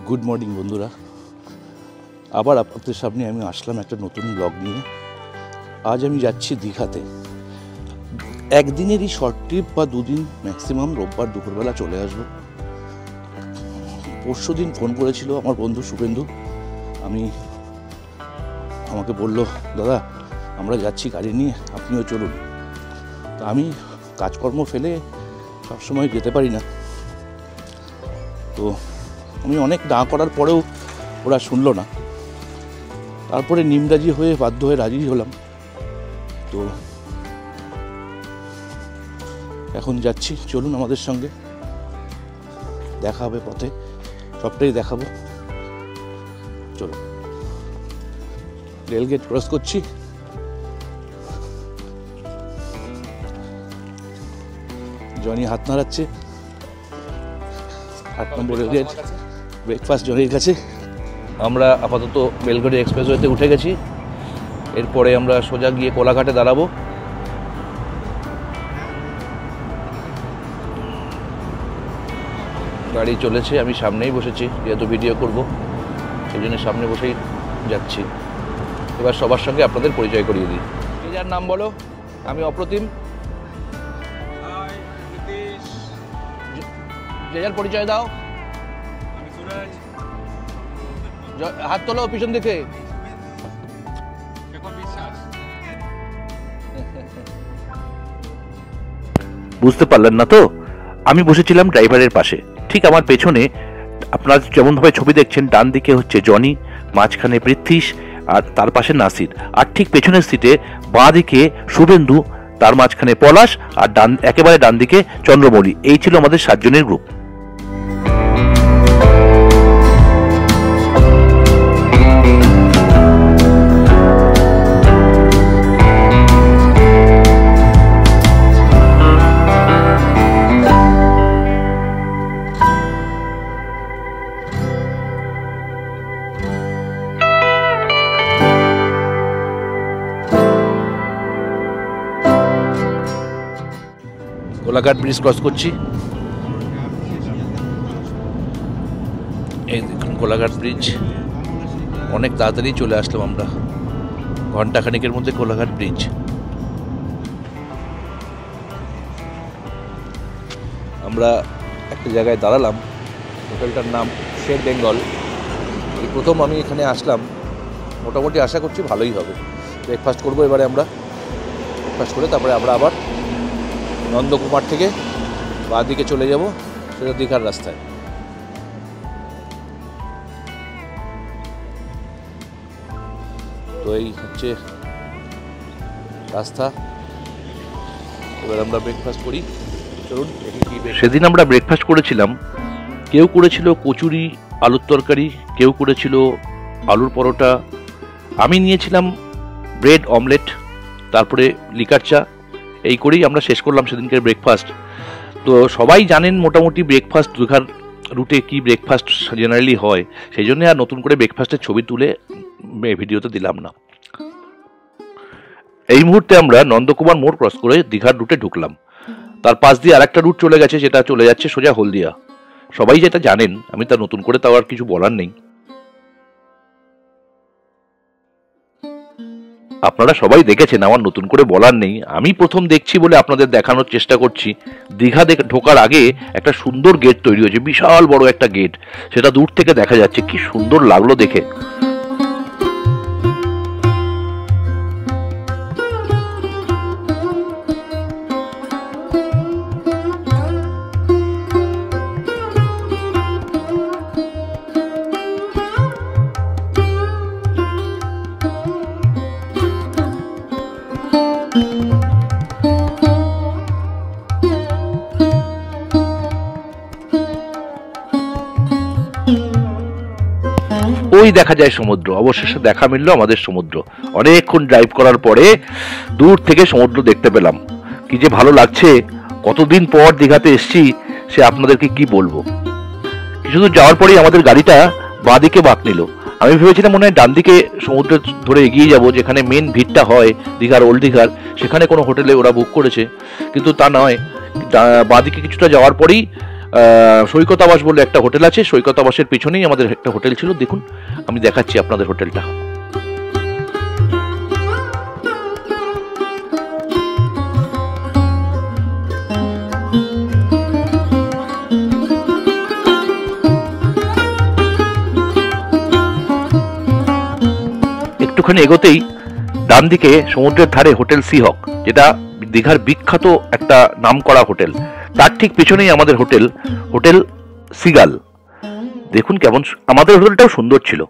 Good morning বন্ধুরা, আবার আপনাদের সামনে আমি আসলাম একটা নতুন ব্লগ নিয়ে। আজ আমি যাচ্ছি দীঘাতে। একদিনেরই শর্ট ট্রিপ বা দুদিন ম্যাক্সিমাম, রোববার দুপুরবেলা চলে আসবো। পরশু দিন ফোন করেছিল আমার বন্ধু শুভেন্দু, আমাকে বলল, দাদা আমরা যাচ্ছি গাড়ি নিয়ে, আপনিও চলুন। তা আমি কাজকর্ম ফেলে সবসময় যেতে পারি না, তো আমি অনেক না করার পরেও ওরা শুনলো না। তারপরে নিমরাজি হয়ে বাধ্য হয়ে রাজি হলাম। তো এখন যাচ্ছি, চলুন আমাদের সঙ্গে, দেখা হবে পথে, সবটাই দেখাবো। চলুন, রেলগেট ক্রস করছি। জনি হাত নাড়াচ্ছে। 8 নম্বর রেলগেট, ব্রেকফাস্ট জনির কাছে। আমরা আপাতত বেলঘড়ি এক্সপ্রেসওয়েতে উঠে গেছি। এরপরে আমরা সোজা গিয়ে কোলাঘাটে দাঁড়াবো। গাড়ি চলেছে, আমি সামনেই বসেছি, যেহেতু ভিডিও করব সেই জন্য সামনে বসেই যাচ্ছি। এবার সবার সঙ্গে আপনাদের পরিচয় করিয়ে দিই। যে যার নাম বলো। আমি অপ্রতিম। যে যার পরিচয় দাও। হাত তোলো পিছন দিকে। বুঝতে পারলেন না তো? আমি বসেছিলাম ড্রাইভারের পাশে। ঠিক আমার পেছনে আপনারা যেমনভাবে ছবি দেখছেন, ডান দিকে হচ্ছে জনি, মাঝখানে পৃথ্বীশ, আর তার পাশে নাসির। আর ঠিক পেছনের সিটে বাঁ দিকে শুভেন্দু, তার মাঝখানে পলাশ, আর একেবারে ডান দিকে চন্দ্রমৌলি। এই ছিল আমাদের 7 জনের গ্রুপ। কোলাঘাট ব্রিজ ক্রস করছি। এই দেখুন কোলাঘাট ব্রিজ। অনেক তাড়াতাড়ি চলে আসলাম আমরা, ঘন্টাখানেকের মধ্যে কোলাঘাট ব্রিজ। আমরা একটা জায়গায় দাঁড়ালাম, হোটেলটার নাম শের বেঙ্গল। এই প্রথম আমি এখানে আসলাম, মোটামুটি আশা করছি ভালোই হবে। ব্রেকফাস্ট করবো এবারে আমরা। ব্রেকফাস্ট করে তারপরে আমরা আবার নন্দকুমার থেকে বাঁ দিকে চলে যাব, সেটা দীঘার রাস্তায়। তো এই হচ্ছে রাস্তা। এবার আমরা ব্রেকফাস্ট করি, চলুন। সেদিন আমরা ব্রেকফাস্ট করেছিলাম, কেউ করেছিল কচুরি আলুর তরকারি, কেউ করেছিল আলুর পরোটা, আমি নিয়েছিলাম ব্রেড অমলেট, তারপরে লিকার চা। এই করেই আমরা শেষ করলাম সেদিনকের ব্রেকফাস্ট। তো সবাই জানেন মোটামুটি ব্রেকফাস্ট দীঘার রুটে কি ব্রেকফাস্ট জেনারেলি হয়, সেই জন্য আর নতুন করে ব্রেকফাস্টের ছবি তুলে ভিডিওতে দিলাম না। এই মুহূর্তে আমরা নন্দকুমার মোড় ক্রস করে দীঘার রুটে ঢুকলাম। তার পাশ দিয়ে আরেকটা রুট চলে গেছে, যেটা চলে যাচ্ছে সোজা হলদিয়া। সবাই যেটা জানেন, আমি তা নতুন করে তাও আর কিছু বলার নেই। আপনারা সবাই দেখেছেন, আমার নতুন করে বলার নেই। আমি প্রথম দেখছি বলে আপনাদের দেখানোর চেষ্টা করছি। দীঘা ঢোকার আগে একটা সুন্দর গেট তৈরি হয়েছে, বিশাল বড় একটা গেট, সেটা দূর থেকে দেখা যাচ্ছে। কি সুন্দর লাগলো দেখে। ওই দেখা যায় সমুদ্র। অবশেষে দেখা মিললো আমাদের সমুদ্র। অনেকক্ষণ ড্রাইভ করার পরে দূর থেকে সমুদ্র দেখতে পেলাম। কি যে ভালো লাগছে, কতদিন পর দীঘাতে এসেছি, সে আপনাদেরকে কি বলবো। কিছু দূর যাওয়ার পরেই আমাদের গাড়িটা বাঁ দিকে বাঁক নিল। আমি ভেবেছিলাম মনে হয় ডান দিকে সমুদ্র ধরে এগিয়ে যাব, যেখানে মেন ভিড়টা হয় দীঘার, ওল্ড দীঘার, সেখানে কোনো হোটেলে ওরা বুক করেছে, কিন্তু তা নয়। বাঁ দিকে কিছুটা যাওয়ার পরেই সৈকত আবাস বলে একটা হোটেল আছে, সৈকত আবাসের পিছনেই আমাদের একটা হোটেল ছিল। দেখুন আমি দেখাচ্ছি আপনাদের হোটেলটা। একটুখানি এগোতেই ডান দিকে সমুদ্রের ধারে হোটেল সিহক, যেটা দীঘার বিখ্যাত একটা নামকরা হোটেল, তার ঠিক পিছনেই আমাদের হোটেল, হোটেল সিগাল। দেখুন কেমন, আমাদের হোটেলটাও সুন্দর ছিল।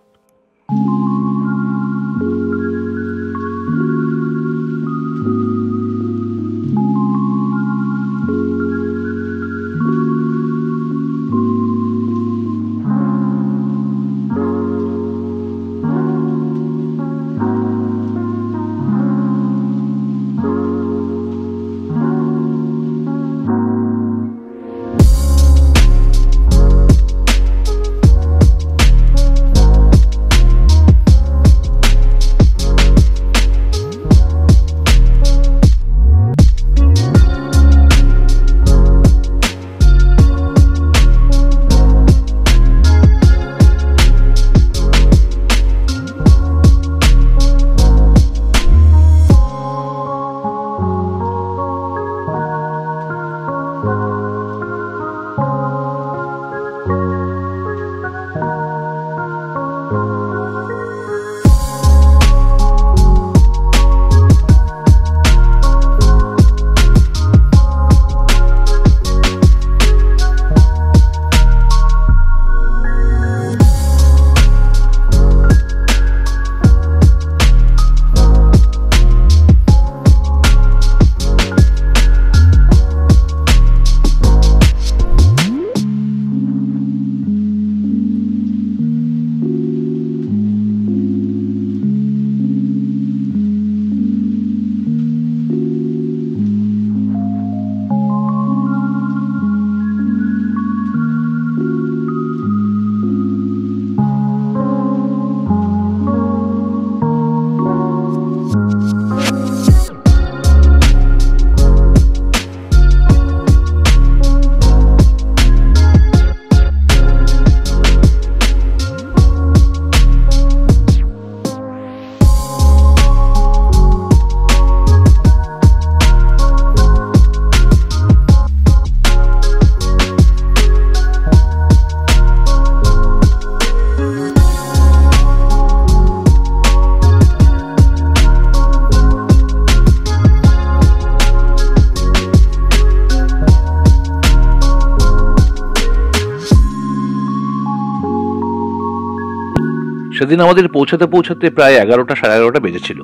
সেদিন আমাদের পৌঁছাতে পৌঁছাতে প্রায় 11টা সাড়ে 11টা বেজেছিল।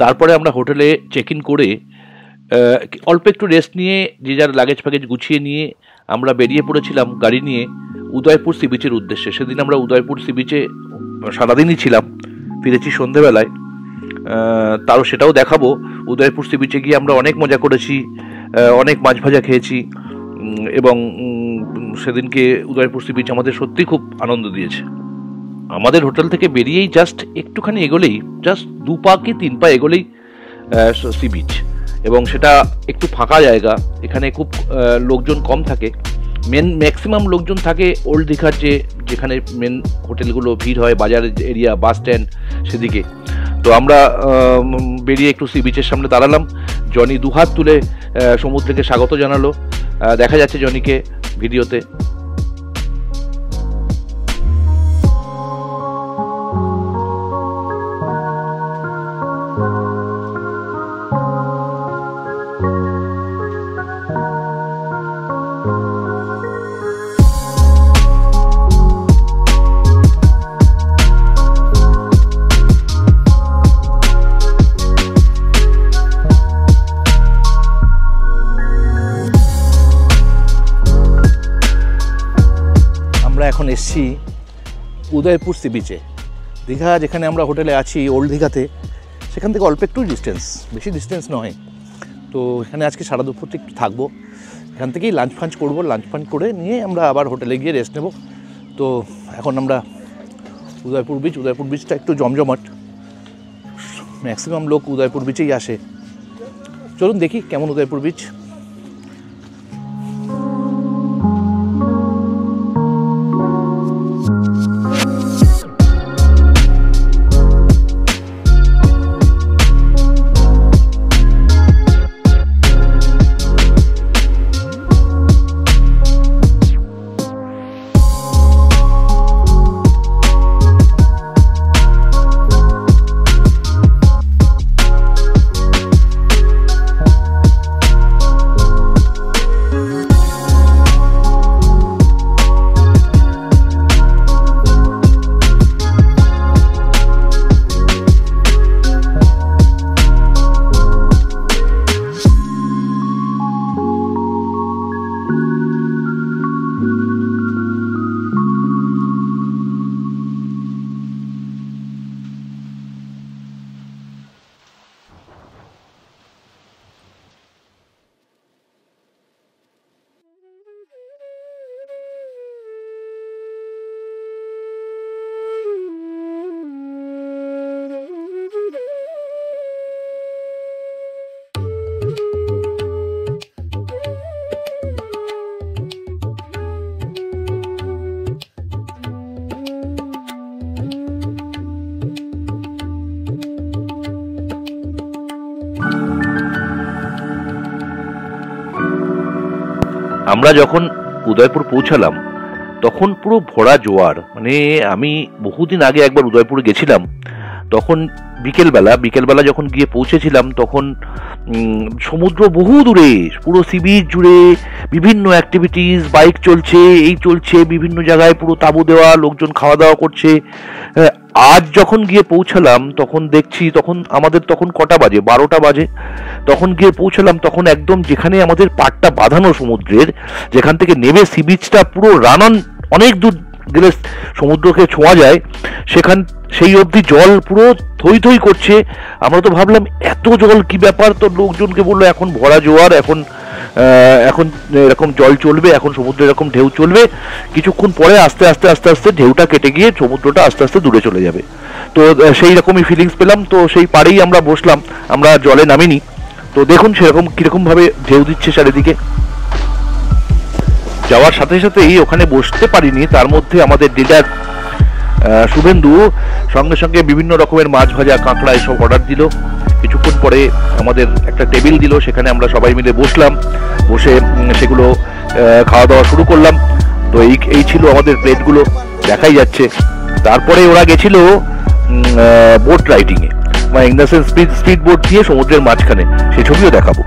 তারপরে আমরা হোটেলে চেক ইন করে অল্প একটু রেস্ট নিয়ে যে যার লাগেজ ফ্যাগেজ গুছিয়ে নিয়ে আমরা বেরিয়ে পড়েছিলাম গাড়ি নিয়ে উদয়পুর সি বিচের উদ্দেশ্যে। সেদিন আমরা উদয়পুর সি বিচে সারাদিনই ছিলাম, ফিরেছি সন্ধেবেলায়। তারও সেটাও দেখাবো। উদয়পুর সি বিচে গিয়ে আমরা অনেক মজা করেছি, অনেক মাছ ভাজা খেয়েছি এবং সেদিনকে উদয়পুর সি বিচ আমাদের সত্যি খুব আনন্দ দিয়েছে। আমাদের হোটেল থেকে বেরিয়েই জাস্ট একটুখানি এগোলেই, জাস্ট 2 পা কি 3 পা এগোলেই সি বিচ, এবং সেটা একটু ফাঁকা জায়গা। এখানে খুব লোকজন কম থাকে, ম্যাক্সিমাম লোকজন থাকে ওল্ড দীঘার যেখানে মেন হোটেলগুলো ভিড় হয়, বাজার এরিয়া, বাস স্ট্যান্ড সেদিকে। তো আমরা বেরিয়ে একটু সি বিচের সামনে দাঁড়ালাম। জনি দুহাত তুলে সমুদ্রকে স্বাগত জানালো, দেখা যাচ্ছে জনিকে ভিডিওতে। এখন এসছি উদয়পুর সি বিচে। দীঘা যেখানে আমরা হোটেলে আছি ওল্ড দীঘাতে, সেখান থেকে অল্প একটু ডিস্টেন্স, বেশি ডিস্টেন্স নয়। তো এখানে আজকে সারা দুপুর একটু থাকবো, এখান থেকেই লাঞ্চ ফাঞ্চ করবো। লাঞ্চ ফাঞ্চ করে নিয়ে আমরা আবার হোটেলে গিয়ে রেস্ট নেব। তো এখন আমরা উদয়পুর বিচটা একটু জমজমাট, ম্যাক্সিমাম লোক উদয়পুর বিচেই আসে। চলুন দেখি কেমন উদয়পুর বিচ। আমরা যখন উদয়পুর পৌঁছালাম তখন পুরো ভরা জোয়ার। মানে আমি বহুদিন আগে একবার উদয়পুরে গেছিলাম, তখন বিকেলবেলা যখন গিয়ে পৌঁছেছিলাম তখন সমুদ্র বহু দূরে, পুরো সি বিচ জুড়ে বিভিন্ন অ্যাক্টিভিটিস, বাইক চলছে, এই চলছে, বিভিন্ন জায়গায় পুরো তাঁবু দেওয়া, লোকজন খাওয়া দাওয়া করছে। আজ যখন গিয়ে পৌঁছালাম তখন দেখছি, তখন আমাদের কটা বাজে, 12টা বাজে। তখন গিয়ে পৌঁছালাম তখন একদম যেখানে আমাদের পাড়টা বাঁধানো সমুদ্রের, যেখান থেকে নেমে সি বিচটা পুরো রানান, অনেক দূর গেলে সমুদ্রকে ছোঁয়া যায়, সেই অবধি জল পুরো থই থই করছে। আমরা তো ভাবলাম এত জল কি ব্যাপার, তো লোকজনকে বললো এখন ভরা জোয়ার, এখন এরকম জল চলবে, এখন সমুদ্রে এরকম ঢেউ চলবে, কিছুক্ষণ পরে আস্তে আস্তে আস্তে আস্তে ঢেউটা কেটে গিয়ে সমুদ্রটা আস্তে আস্তে দূরে চলে যাবে। তো সেই রকমই ফিলিংস পেলাম। তো সেই পাড়েই আমরা বসলাম, আমরা জলে নামিনি। তো দেখুন সেরকম কিরকম ভাবে ঢেউ দিচ্ছে চারিদিকে। যাওয়ার সাথে সাথেই ওখানে বসতে পারিনি, তার মধ্যে আমাদের ডিলার শুভেন্দু সঙ্গে সঙ্গে বিভিন্ন রকমের মাছ ভাজা, কাঁকড়া এসব অর্ডার দিল। কিছুক্ষণ পরে আমাদের একটা টেবিল দিল, সেখানে আমরা সবাই মিলে বসলাম, বসে সেগুলো খাওয়া দাওয়া শুরু করলাম। তো এই ছিল আমাদের প্লেটগুলো, দেখাই যাচ্ছে। তারপরে ওরা গেছিল বোট রাইডিংয়ে, মানে in the sense speed boat দিয়ে সমুদ্রের মাঝখানে, সেই ছবিও দেখাবো।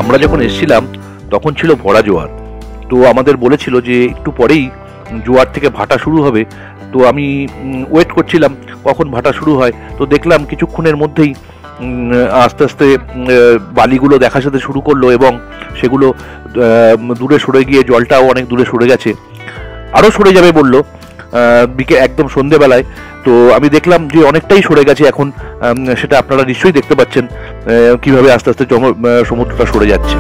আমরা যখন এসেছিলাম তখন ছিল ভরা জোয়ার। তো আমাদের বলেছিল যে একটু পরেই জোয়ার থেকে ভাটা শুরু হবে। তো আমি ওয়েট করছিলাম কখন ভাটা শুরু হয়। তো দেখলাম কিছুক্ষণের মধ্যেই আস্তে আস্তে বালিগুলো দেখা যেতে শুরু করলো এবং সেগুলো দূরে সরে গিয়ে, জলটাও অনেক দূরে সরে গেছে, আরও সরে যাবে বললো একদম সন্ধেবেলায়। তো আমি দেখলাম যে অনেকটাই সরে গেছে এখন, সেটা আপনারা নিশ্চয়ই দেখতে পাচ্ছেন কিভাবে আস্তে আস্তে সমুদ্রটা সরে যাচ্ছে।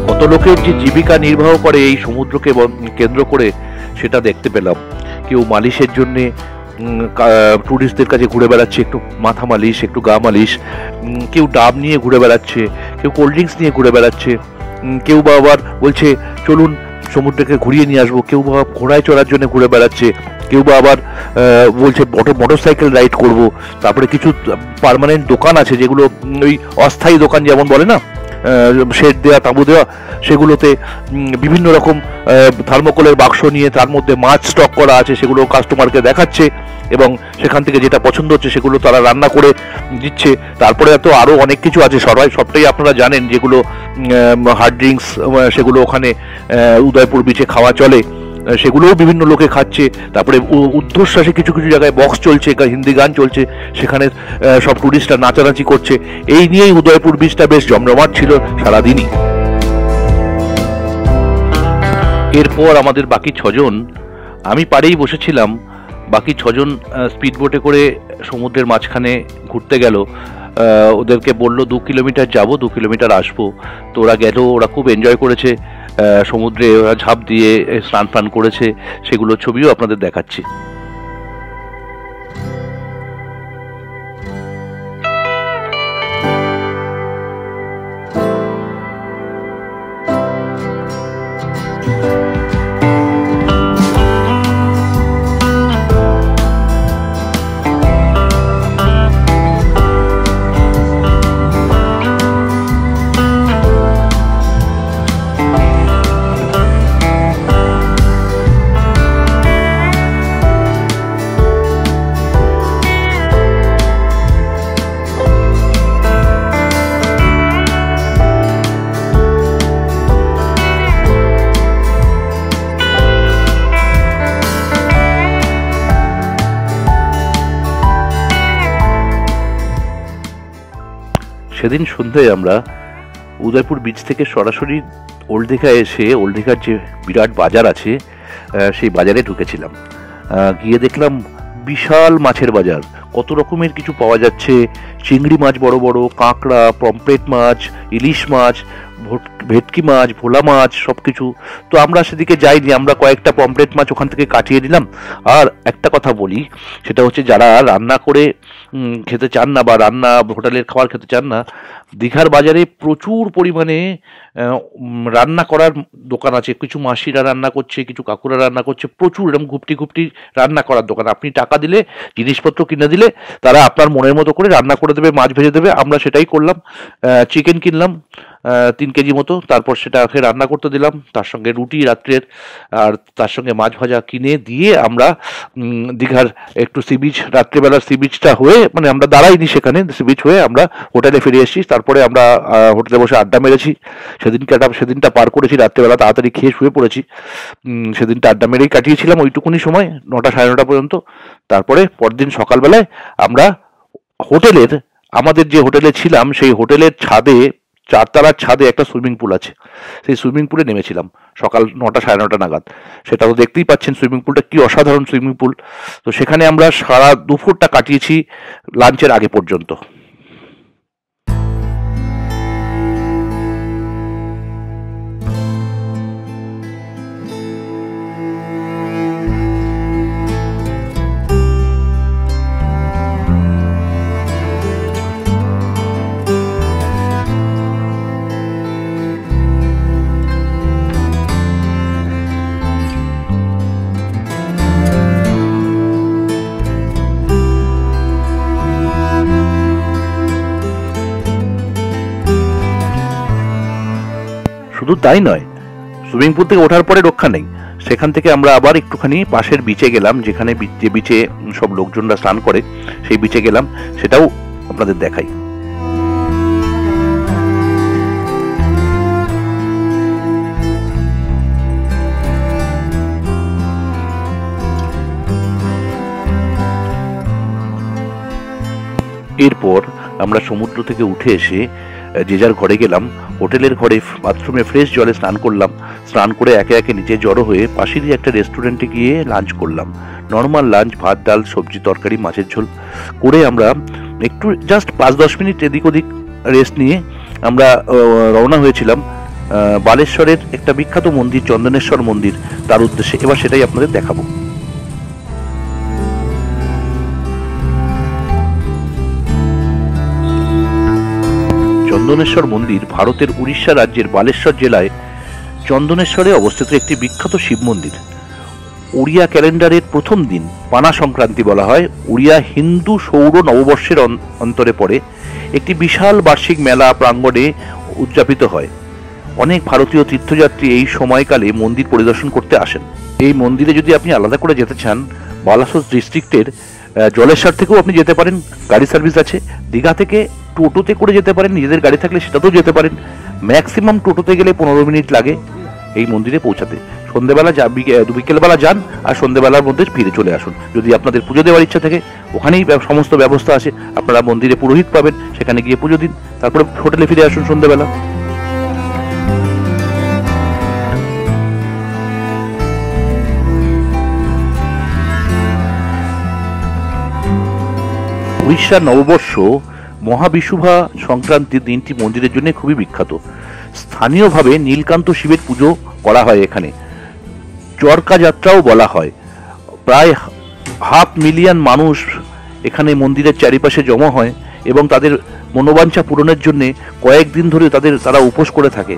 কত লোকের যে জীবিকা নির্বাহ করে এই সমুদ্রকে কেন্দ্র করে সেটা দেখতে পেলাম। কেউ মালিশের জন্যে টুরিস্টদের কাছে ঘুরে বেড়াচ্ছে, একটু মাথা মালিশ, একটু গা মালিশ, কেউ ডাব নিয়ে ঘুরে বেড়াচ্ছে, কেউ কোল্ড ড্রিঙ্কস নিয়ে ঘুরে বেড়াচ্ছে, কেউ বা আবার বলছে চলুন সমুদ্রকে ঘুরিয়ে নিয়ে আসবো, কেউ বা ঘোড়ায় চড়ার জন্য ঘুরে বেড়াচ্ছে, কেউ বা আবার বলছে মোটর সাইকেল রাইড করবো। তারপরে কিছু পার্মানেন্ট দোকান আছে যেগুলো ওই অস্থায়ী দোকান যেমন বলে না, শেড দেওয়া, তাঁবু দেওয়া, সেগুলোতে বিভিন্ন রকম থার্মোকলের বাক্স নিয়ে তার মধ্যে মাছ স্টক করা আছে, সেগুলো কাস্টমারকে দেখাচ্ছে এবং সেখান থেকে যেটা পছন্দ হচ্ছে সেগুলো তারা রান্না করে দিচ্ছে। তারপরে তো আরও অনেক কিছু আছে, সবটাই আপনারা জানেন, যেগুলো হার্ড ড্রিঙ্কস, সেগুলো ওখানে উদয়পুর বিচে খাওয়া চলে, সেগুলোও বিভিন্ন লোকে খাচ্ছে। তারপরে ঊর্ধ্বশ্বাসে কিছু কিছু জায়গায় বক্স চলছে, হিন্দি গান চলছে, সেখানে সব টুরিস্টরা নাচানাচি করছে। এই নিয়েই উদয়পুর বিচটা বেশ জমজমাট ছিল সারাদিনই। এরপর আমাদের বাকি 6 জন, আমি পাড়েই বসেছিলাম, বাকি 6 জন স্পিড বোটে করে সমুদ্রের মাঝখানে ঘুরতে গেল। ওদেরকে বললো 2 কিলোমিটার যাবো, 2 কিলোমিটার আসবো। তো ওরা গেল, ওরা খুব এনজয় করেছে, সমুদ্রে ওরা ঝাঁপ দিয়ে স্নান ফান করেছে, সেগুলো ছবিও আপনাদের দেখাচ্ছি। সেদিন সন্ধ্যায় আমরা উদয়পুর বিচ থেকে সরাসরি ওল্ড দীঘা এসে ওল্ড দীঘার যে বিরাট বাজার আছে সেই বাজারে ঢুকেছিলাম। গিয়ে দেখলাম বিশাল মাছের বাজার, কত রকমের কিছু পাওয়া যাচ্ছে। চিংড়ি মাছ বড় বড়, কাঁকড়া, পমপ্লেট মাছ, ইলিশ মাছ, ভেটকি মাছ, ভোলা মাছ, সব কিছু। তো আমরা সেদিকে যাইনি, আমরা কয়েকটা পমপ্লেট মাছ ওখান থেকে কাটিয়ে নিলাম। আর একটা কথা বলি, সেটা হচ্ছে যারা রান্না করে খেতে চান না বা হোটেলের খাবার খেতে চান না, দীঘার বাজারে প্রচুর পরিমাণে রান্না করার দোকান আছে। কিছু মাসিরা রান্না করছে, কিছু কাকুরা রান্না করছে, প্রচুর এরকম ঘুপটি ঘুপটি রান্না করার দোকান। আপনি টাকা দিলে, জিনিসপত্র কিনে দিলে তারা আপনার মনের মতো করে রান্না করে দেবে, মাছ ভেজে দেবে। আমরা সেটাই করলাম। চিকেন কিনলাম 3 কেজি মতো, তারপর সেটাকে রান্না করতে দিলাম, তার সঙ্গে রুটি রাত্রের, আর তার সঙ্গে মাছ ভাজা কিনে দিয়ে আমরা দীঘার একটু সি বিচ, রাত্রেবেলার সি বিচটা হয়ে, মানে আমরা দাঁড়াইনি সেখানে, সি বিচ হয়ে আমরা হোটেলে ফিরে এসেছি। তারপরে আমরা হোটেলে বসে আড্ডা মেরেছি। সেদিনটা পার করেছি, রাত্রেবেলা তাড়াতাড়ি খেয়ে শুয়ে পড়েছি। সেদিনটা আড্ডা মেরেই কাটিয়েছিলাম ওইটুকুনি সময়, 9টা সাড়ে 9টা পর্যন্ত। তারপরে পরদিন সকালবেলায় আমরা আমাদের যে হোটেলে ছিলাম সেই হোটেলের ছাদে, 4 তলার ছাদে একটা সুইমিং পুল আছে, সেই সুইমিং পুলে নেমেছিলাম সকাল 9টা সাড়ে 9টা নাগাদ। সেটা তো দেখতেই পাচ্ছেন সুইমিং পুলটা কি অসাধারণ সুইমিং পুল। তো সেখানে আমরা সারা দুপুরটা কাটিয়েছি লাঞ্চের আগে পর্যন্ত। শুধু তাই নয়, সুইমিং পুল থেকে ওঠার পরে রক্ষা নেই, সেখান থেকে আমরা আবার একটুখানি পাশের বিচে গেলাম, যেখানে যে বিচে সব লোকজনরা স্নান করে, সেই বিচে গেলাম, সেটাও আপনাদের দেখাই। এরপর আমরা সমুদ্র থেকে উঠে এসে যে যার ঘরে গেলাম। হোটেলের ঘরে বাথরুমে ফ্রেশ জলে স্নান করলাম। স্নান করে একে একে নিচে জড়ো হয়ে পাশেরই একটা রেস্টুরেন্টে গিয়ে লাঞ্চ করলাম। নর্মাল লাঞ্চ, ভাত ডাল সবজি তরকারি মাছের ঝোল করে আমরা একটু জাস্ট 5-10 মিনিট এদিক ওদিক রেস্ট নিয়ে আমরা রওনা হয়েছিলাম বালেশ্বরের একটা বিখ্যাত মন্দির, চন্দনেশ্বর মন্দির, তার উদ্দেশ্যে। এবার সেটাই আপনাদের দেখাবো। চন্দনেশ্বর মন্দির ভারতের উড়িষ্যা রাজ্যের বালেশ্বর জেলায় চন্দনেশ্বরে অবস্থিত একটি বিখ্যাত শিব মন্দির। উড়িয়া ক্যালেন্ডারের প্রথম দিন পানা সংক্রান্তি বলা হয়, উড়িয়া হিন্দু সৌর নববর্ষের অন্তরে পড়ে একটি বিশাল বার্ষিক মেলা প্রাঙ্গণে উদযাপিত হয়। অনেক ভারতীয় তীর্থযাত্রী এই সময়কালে মন্দির পরিদর্শন করতে আসেন। এই মন্দিরে যদি আপনি আলাদা করে যেতে চান, বালাসোর ডিস্ট্রিক্টের জলেশ্বর থেকেও আপনি যেতে পারেন, গাড়ি সার্ভিস আছে। দীঘা থেকে টোটোতে করে যেতে পারেন, নিজেদের গাড়ি থাকলে সেটাতেও যেতে পারেন। ম্যাক্সিমাম টোটোতে গেলে 15 মিনিট লাগে এই মন্দিরে পৌঁছাতে। সন্ধ্যেবেলা বিকেলবেলা যান আর সন্ধ্যেবেলার মধ্যে ফিরে চলে আসুন। যদি আপনাদের পুজো দেওয়ার ইচ্ছা থাকে, ওখানেই সমস্ত ব্যবস্থা আছে। আপনারা মন্দিরে পুরোহিত পাবেন, সেখানে গিয়ে পুজো দিন, তারপরে হোটেলে ফিরে আসুন সন্ধ্যেবেলা। উড়িষ্যার নববর্ষ মহাবিশুভা সংক্রান্তির দিনটি মন্দিরের জন্য খুবই বিখ্যাত। স্থানীয়ভাবে নীলকান্ত শিবের পুজো করা হয় এখানে, চরকা যাত্রাও বলা হয়। প্রায় 500,000 মানুষ এখানে মন্দিরের চারিপাশে জমা হয় এবং তাদের মনোবাঞ্ছা পূরণের জন্য কয়েকদিন ধরে তারা উপোস করে থাকে।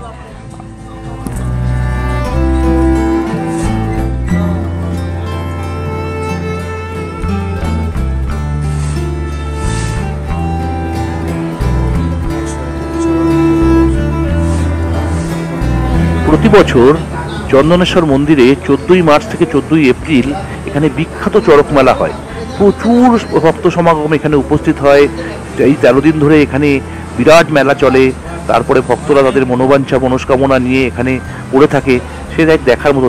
প্রতি বছর চন্দনেশ্বর মন্দিরে 14ই মার্চ থেকে 14ই এপ্রিল এখানে বিখ্যাত চড়ক মেলা হয়। প্রচুর ভক্ত সমাগম এখানে উপস্থিত হয়। এই 13 দিন ধরে এখানে বিরাট মেলা চলে। তারপরে ভক্তরা তাদের মনোবাঞ্ছা মনস্কামনা নিয়ে এখানে পড়ে থাকে। সে এক দেখার মতো।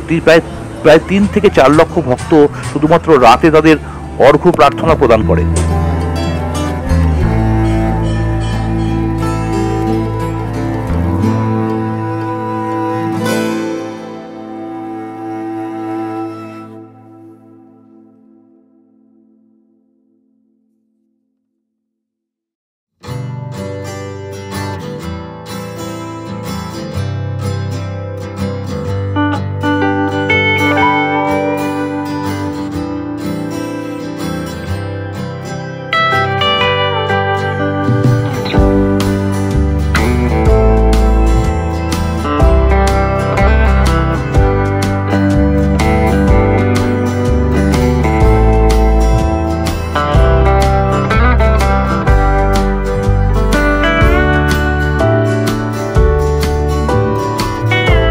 প্রায় 3 থেকে 4 লক্ষ ভক্ত শুধুমাত্র রাতে তাদের অর্ঘ্য প্রার্থনা প্রদান করে।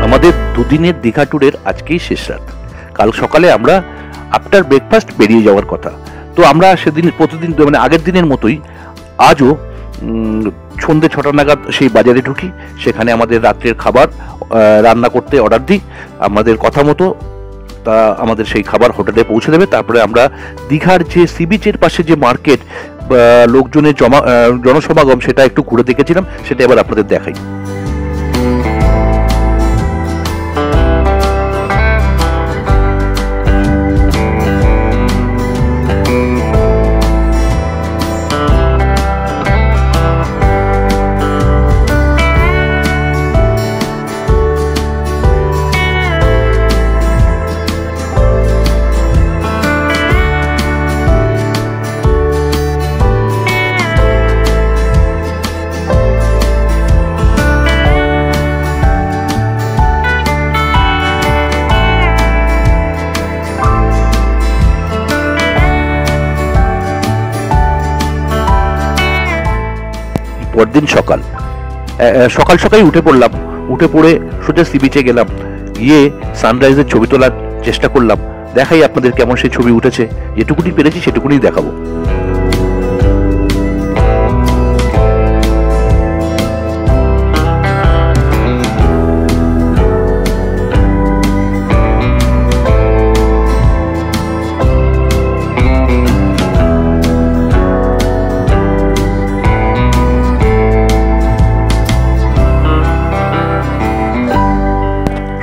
আমাদের দুদিনের দীঘা ট্যুরের আজকেই শেষ রাত। কাল সকালে আমরা আফটার ব্রেকফাস্ট বেরিয়ে যাওয়ার কথা। তো আমরা সেদিন প্রতিদিন মানে আগের দিনের মতোই আজও সন্ধ্যে 6টা নাগাদ সেই বাজারে ঢুকি। সেখানে আমাদের রাত্রের খাবার রান্না করতে অর্ডার দিই। আমাদের কথা মতো তা আমাদের সেই খাবার হোটেলে পৌঁছে দেবে। তারপরে আমরা দীঘার যে সি বিচের পাশে যে মার্কেট, লোকজনের জনসমাগম, সেটা একটু ঘুরে দেখেছিলাম। সেটা এবার আপনাদের দেখাই। পরদিন সকাল সকালই উঠে পড়লাম। উঠে পড়ে সোজা সি বিচে গেলাম। গিয়ে সানরাইজের ছবি তোলার চেষ্টা করলাম। দেখাই আপনাদের কেমন সেই ছবি উঠেছে। যেটুকুনি পেরেছি সেটুকুনি দেখাবো।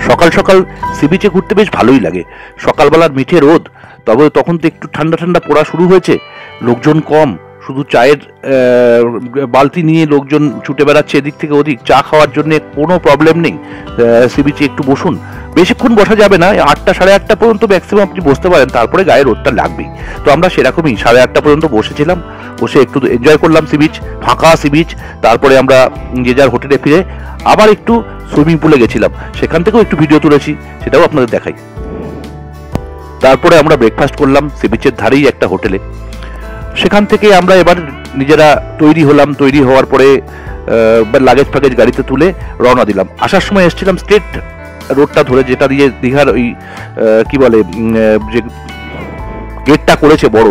সকাল সকাল সি বিচে ঘুরতে বেশ ভালোই লাগে। সকালবেলার মিঠে রোদ, তবে তখন তো একটু ঠান্ডা ঠান্ডা পড়া শুরু হয়েছে। লোকজন কম, শুধু চায়ের বালতি নিয়ে লোকজন ছুটে বেড়াচ্ছে এদিক থেকে ওদিক। চা খাওয়ার জন্য কোনো প্রবলেম নেই। সি বিচে একটু বসুন। বেশিক্ষণ বসা যাবে না, 8টা সাড়ে 8টা পর্যন্ত ম্যাক্সিমাম আপনি বসতে পারেন। তারপরে গায়ে রোদটা লাগবেই। তো আমরা সেরকমই 8:30 পর্যন্ত বসেছিলাম। বসে একটু এনজয় করলাম সি বিচ, ফাঁকা সি বিচ। তারপরে আমরা যে যার হোটেলে ফিরে আবার একটু সুইমিং পুলে গেছিলাম। সেখান থেকেও একটু ভিডিও তুলেছি, সেটাও আপনাদের দেখাই। তারপরে আমরা ব্রেকফাস্ট করলাম সি বিচের ধারেই একটা হোটেলে। সেখান থেকে আমরা এবার নিজেরা তৈরি হলাম। তৈরি হওয়ার পরে লাগেজ ফাগেজ গাড়িতে তুলে রওনা দিলাম। আসার সময় এসেছিলাম স্ট্রেট রোডটা ধরে, যেটা দিয়ে দীঘার ওই কি বলে যে গেটটা করেছে বড়,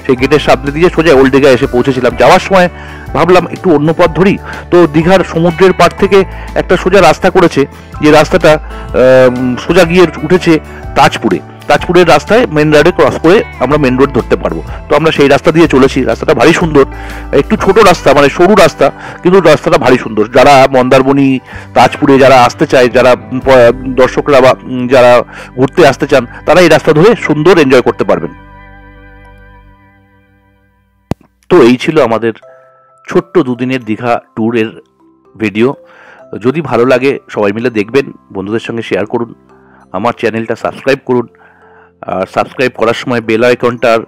সেই গেটের সামনে দিয়ে সোজা ওল্ড দীঘা এসে পৌঁছেছিলাম। যাওয়ার সময় ভাবলাম একটু অন্য পথ ধরি। তো দীঘার সমুদ্রের পাড় থেকে একটা সোজা রাস্তা করেছে, যে রাস্তাটা সোজা গিয়ে উঠেছে তাজপুরের রাস্তায় মেন রোডে ক্রস করে আমরা মেন রোড ধরতে পারবো। তো আমরা সেই রাস্তা দিয়ে চলেছি। রাস্তাটা ভারী সুন্দর, একটু ছোট রাস্তা, মানে সরু রাস্তা, কিন্তু রাস্তাটা ভারী সুন্দর। যারা মন্দারমণি, তাজপুরে যারা আসতে চায়, যারা দর্শকরা বা যারা ঘুরতে আসতে চান, তারা এই রাস্তা ধরে সুন্দর এনজয় করতে পারবেন। তো এই ছিল আমাদের ছোট্ট দুদিনের দীঘা ট্যুরের ভিডিও। যদি ভালো লাগে সবাই মিলে দেখবেন, বন্ধুদের সঙ্গে শেয়ার করুন, আমার চ্যানেলটা সাবস্ক্রাইব করুন, আর সাবস্ক্রাইব করার সময় বেল আইকনটার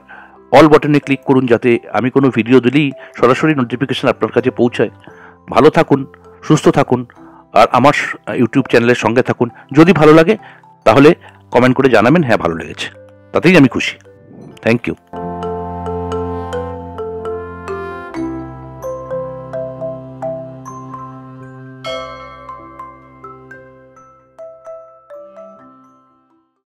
অল বাটনে ক্লিক করুন, যাতে আমি কোনো ভিডিও দিলেই সরাসরি নোটিফিকেশন আপনার কাছে পৌঁছায়। ভালো থাকুন, সুস্থ থাকুন, আর আমার ইউটিউব চ্যানেলের সঙ্গে থাকুন। যদি ভালো লাগে তাহলে কমেন্ট করে জানাবেন হ্যাঁ ভালো লেগেছে, তাতেই আমি খুশি। Thank you.